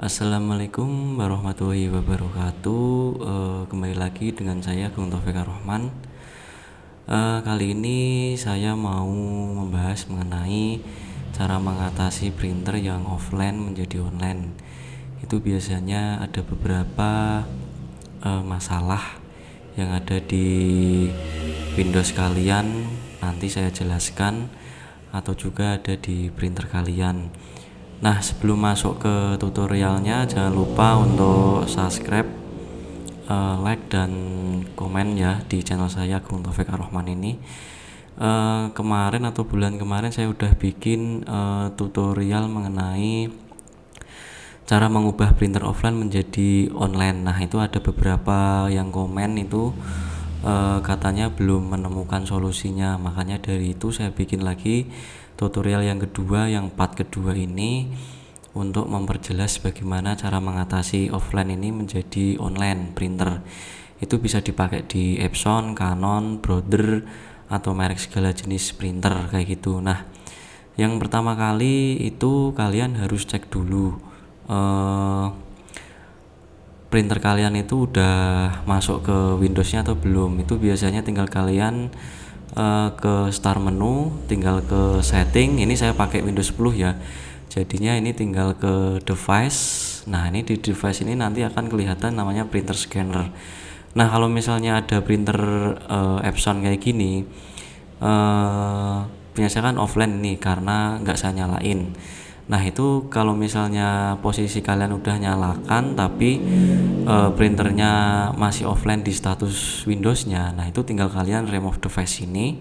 Assalamualaikum warahmatullahi wabarakatuh. Kembali lagi dengan saya Gung Taufik Ar-Rahman. Kali ini saya mau membahas mengenai cara mengatasi printer yang offline menjadi online. Itu biasanya ada beberapa masalah yang ada di Windows kalian. Nanti saya jelaskan, atau juga ada di printer kalian. Nah, sebelum masuk ke tutorialnya, jangan lupa untuk subscribe, like dan komen ya di channel saya Gung Taufik Ar-Rahman ini. Kemarin atau bulan kemarin saya udah bikin tutorial mengenai cara mengubah printer offline menjadi online. Nah, itu ada beberapa yang komen itu katanya belum menemukan solusinya. Makanya dari itu saya bikin lagi tutorial yang kedua, yang part kedua ini, untuk memperjelas bagaimana cara mengatasi offline ini menjadi online printer. Itu bisa dipakai di Epson, Canon, Brother, atau merek segala jenis printer kayak gitu. Nah, yang pertama kali itu kalian harus cek dulu printer kalian itu udah masuk ke Windowsnya atau belum. Itu biasanya tinggal kalian ke start menu, tinggal ke setting. Ini saya pakai Windows 10 ya, jadinya ini tinggal ke device. Nah, ini di device ini nanti akan kelihatan namanya printer scanner. Nah, kalau misalnya ada printer Epson kayak gini, biasanya kan offline ini karena nggak saya nyalain. Nah, itu kalau misalnya posisi kalian udah nyalakan tapi printernya masih offline di status Windowsnya, nah itu tinggal kalian remove device ini.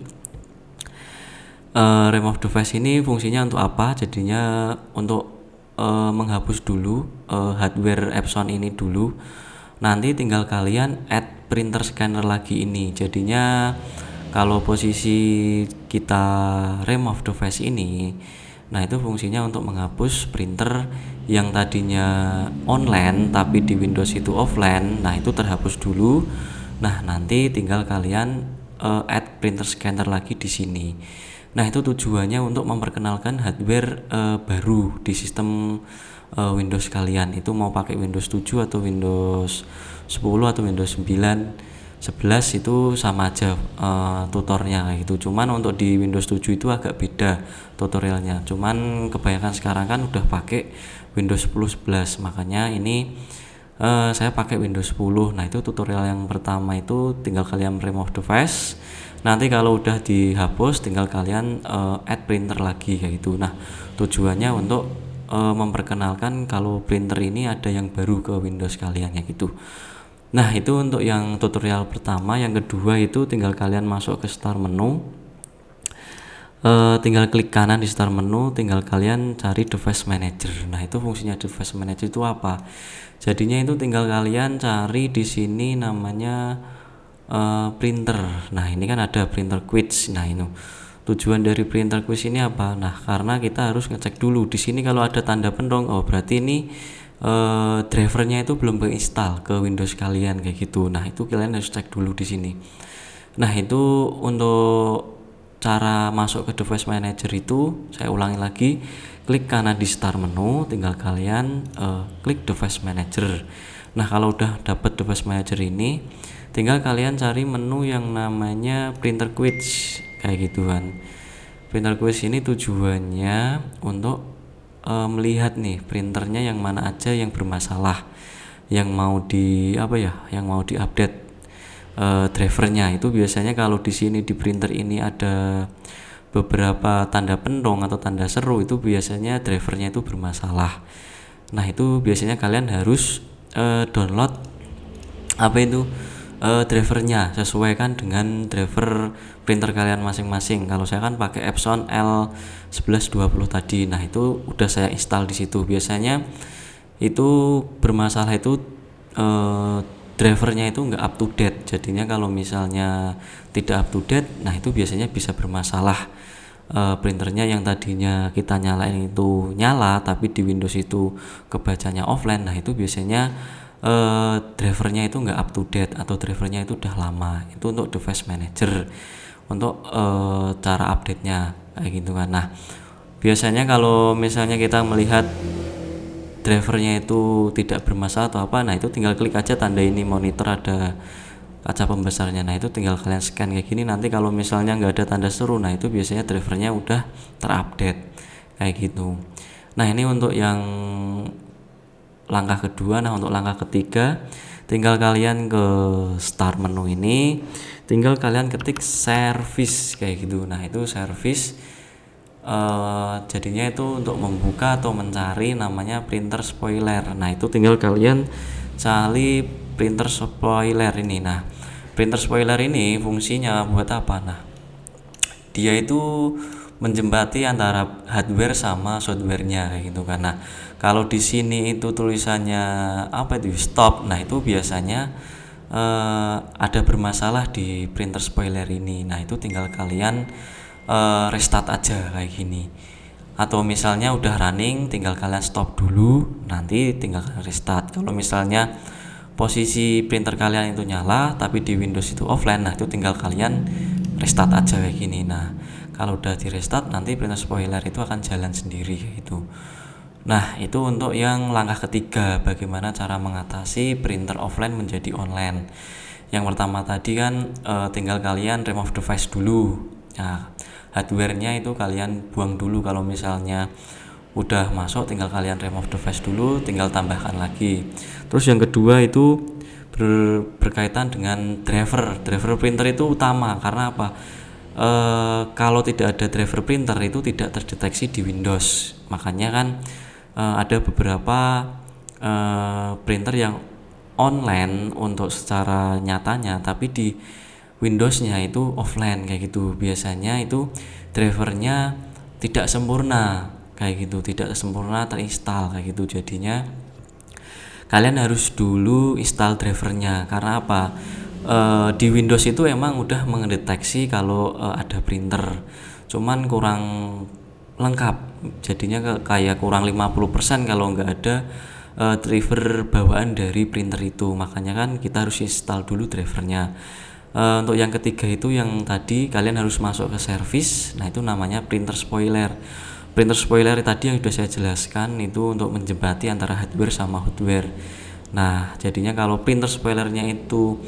Remove device ini fungsinya untuk apa? Jadinya untuk menghapus dulu hardware Epson ini dulu. Nanti tinggal kalian add printer scanner lagi ini. Jadinya kalau posisi kita remove device ini, nah itu fungsinya untuk menghapus printer yang tadinya online tapi di Windows itu offline. Nah, itu terhapus dulu. Nah, nanti tinggal kalian add printer scanner lagi di sini. Nah, itu tujuannya untuk memperkenalkan hardware baru di sistem Windows kalian. Itu mau pakai Windows 7 atau Windows 10 atau Windows 9, 11 itu sama aja tutornya kayak gitu. Cuman untuk di Windows 7 itu agak beda tutorialnya. Cuman kebanyakan sekarang kan udah pakai Windows 10, 11. Makanya ini saya pakai Windows 10. Nah, itu tutorial yang pertama itu tinggal kalian remove device. Nanti kalau udah dihapus tinggal kalian add printer lagi kayak gitu. Nah, tujuannya untuk memperkenalkan kalau printer ini ada yang baru ke Windows kalian ya gitu. Nah, itu untuk yang tutorial pertama. Yang kedua itu tinggal kalian masuk ke start menu, tinggal klik kanan di start menu, tinggal kalian cari device manager. Nah, itu fungsinya device manager itu apa? Jadinya itu tinggal kalian cari di sini namanya printer. Nah, ini kan ada printer quiz. Nah, ini tujuan dari printer quiz ini apa? Nah, karena kita harus ngecek dulu di sini kalau ada tanda penuh, oh berarti ini drivernya itu belum keinstall ke Windows kalian kayak gitu. Nah, itu kalian harus cek dulu di sini. Nah, itu untuk cara masuk ke device manager itu saya ulangi lagi, klik kanan di start menu, tinggal kalian klik device manager. Nah, kalau udah dapat device manager ini, tinggal kalian cari menu yang namanya printer quiz kayak gitu kan. Printer quiz ini tujuannya untuk melihat nih printernya yang mana aja yang bermasalah, yang mau yang mau diupdate drivernya. Itu biasanya kalau di sini di printer ini ada beberapa tanda pentung atau tanda seru, itu biasanya drivernya itu bermasalah. Nah, itu biasanya kalian harus download drivernya, sesuaikan dengan driver printer kalian masing-masing. Kalau saya kan pakai Epson L1120 tadi. Nah, itu udah saya install di situ. Biasanya itu bermasalah itu drivernya itu nggak up to date. Jadinya kalau misalnya tidak up to date, nah itu biasanya bisa bermasalah. Printernya yang tadinya kita nyalain itu nyala tapi di Windows itu kebacanya offline. Nah, itu biasanya drivernya itu nggak up to date atau drivernya itu udah lama. Itu untuk device manager, untuk cara update nya kayak gitu kan. Nah, biasanya kalau misalnya kita melihat drivernya itu tidak bermasalah atau apa, nah itu tinggal klik aja tanda ini monitor ada kaca pembesarnya, nah itu tinggal kalian scan kayak gini. Nanti kalau misalnya nggak ada tanda seru, nah itu biasanya drivernya udah terupdate kayak gitu. Nah ini untuk yang langkah kedua. Nah untuk langkah ketiga, tinggal kalian ke start menu ini, tinggal kalian ketik service kayak gitu. Nah itu service jadinya itu untuk membuka atau mencari namanya printer spoiler. Nah itu tinggal kalian cari printer spoiler ini. Nah printer spoiler ini fungsinya buat apa? Nah dia itu menjembati antara hardware sama softwarenya kayak gitu kan. Nah kalau di sini itu tulisannya apa itu stop, nah itu biasanya ada bermasalah di printer spoiler ini. Nah itu tinggal kalian restart aja kayak gini, atau misalnya udah running tinggal kalian stop dulu, nanti tinggal kalian restart. Kalau misalnya posisi printer kalian itu nyala tapi di Windows itu offline, nah itu tinggal kalian restart aja kayak gini. Nah kalau udah di restart nanti printer spoiler itu akan jalan sendiri gitu. Nah itu untuk yang langkah ketiga, bagaimana cara mengatasi printer offline menjadi online. Yang pertama tadi kan tinggal kalian remove device dulu. Nah hardwarenya itu kalian buang dulu. Kalau misalnya udah masuk tinggal kalian remove device dulu, tinggal tambahkan lagi. Terus yang kedua itu berkaitan dengan driver printer itu utama. Karena apa? Kalau tidak ada driver printer itu tidak terdeteksi di Windows. Makanya kan ada beberapa printer yang online untuk secara nyatanya, tapi di Windowsnya itu offline kayak gitu. Biasanya itu drivernya tidak sempurna kayak gitu, tidak sempurna terinstall kayak gitu. Jadinya kalian harus dulu install drivernya. Karena apa? Di Windows itu emang udah mendeteksi kalau ada printer, cuman kurang lengkap. Jadinya kayak kurang 50% kalau nggak ada driver bawaan dari printer itu. Makanya kan kita harus install dulu drivernya. Untuk yang ketiga itu yang tadi kalian harus masuk ke service. Nah itu namanya printer spoiler. Printer spoiler tadi yang sudah saya jelaskan itu untuk menjembati antara hardware sama software. Nah jadinya kalau printer spoilernya itu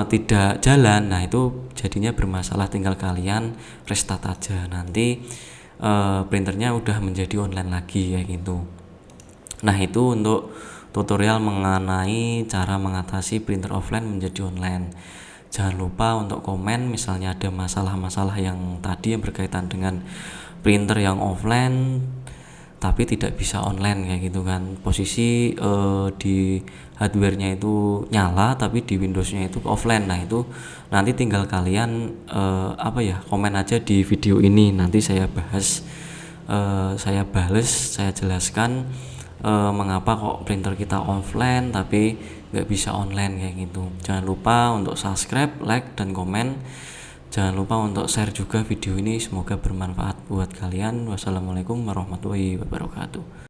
tidak jalan, nah itu jadinya bermasalah, tinggal kalian restart aja, nanti printernya udah menjadi online lagi kayak gitu. Nah itu untuk tutorial mengenai cara mengatasi printer offline menjadi online. Jangan lupa untuk komen misalnya ada masalah-masalah yang tadi yang berkaitan dengan printer yang offline tapi tidak bisa online kayak gitu kan. Posisi di hardwarenya itu nyala tapi di Windowsnya itu offline. Nah itu nanti tinggal kalian komen aja di video ini, nanti saya bahas, saya bales, saya jelaskan mengapa kok printer kita offline tapi nggak bisa online kayak gitu. Jangan lupa untuk subscribe, like, dan komen. Jangan lupa untuk share juga video ini, semoga bermanfaat buat kalian. Wassalamualaikum warahmatullahi wabarakatuh.